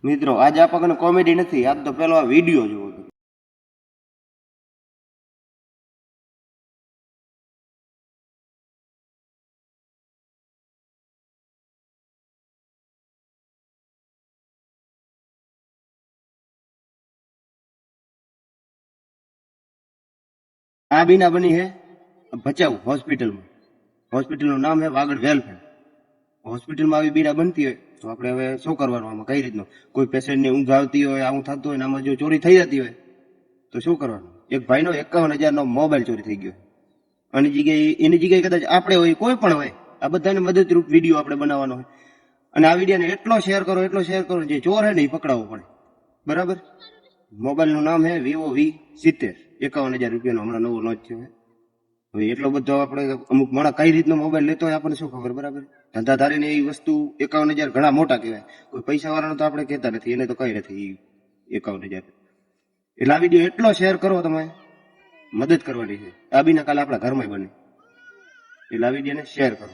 મિત્રો આજે આપણને કોમેડી નથી, આજ તો પેલો આ વિડીયો જોવો હતો. આ બીના બની છે ભચાઉ હોસ્પિટલનું નામ છે વાગડ વેલફેર. હોસ્પિટલમાં આવી બીના બનતી હોય તો આપણે હવે શું કરવાનું? આમાં કઈ રીતનું કોઈ પેશન્ટને ઊંઘ આવતી હોય, આવું થતું હોય ને આમાં જો ચોરી થઈ જતી હોય તો શું કરવાનું? એક ભાઈનો 51,000 નો મોબાઈલ ચોરી થઈ ગયો. એની જગ્યાએ કદાચ આપણે હોય, કોઈ પણ હોય, આ બધાને મદદરૂપ વિડીયો આપણે બનાવવાનો હોય. અને આ વિડીયોને એટલો શેર કરો જે ચોર હે ને એ પકડાવવો પડે. બરાબર? મોબાઈલનું નામ છે વિવો V70, 51,000 રૂપિયાનો હમણાં નવો લોન્ચ થયો છે. હવે એટલો બધો આપણે અમુક માણસ કઈ રીતનો મોબાઈલ લેતો હોય આપણને શું ખબર? બરાબર? ધંધાધારીને એ વસ્તુ 51,000 ઘણા મોટા કહેવાય. કોઈ પૈસા વાળાનો તો આપણે કહેતા નથી, એને તો કઈ નથી 51,000. એટલે આ વિડીયો એટલો શેર કરો, તમે મદદ કરવાની છે. આ બીના કાલે આપણા ઘરમાં બને એટલે આ વિડીયોને શેર કરો.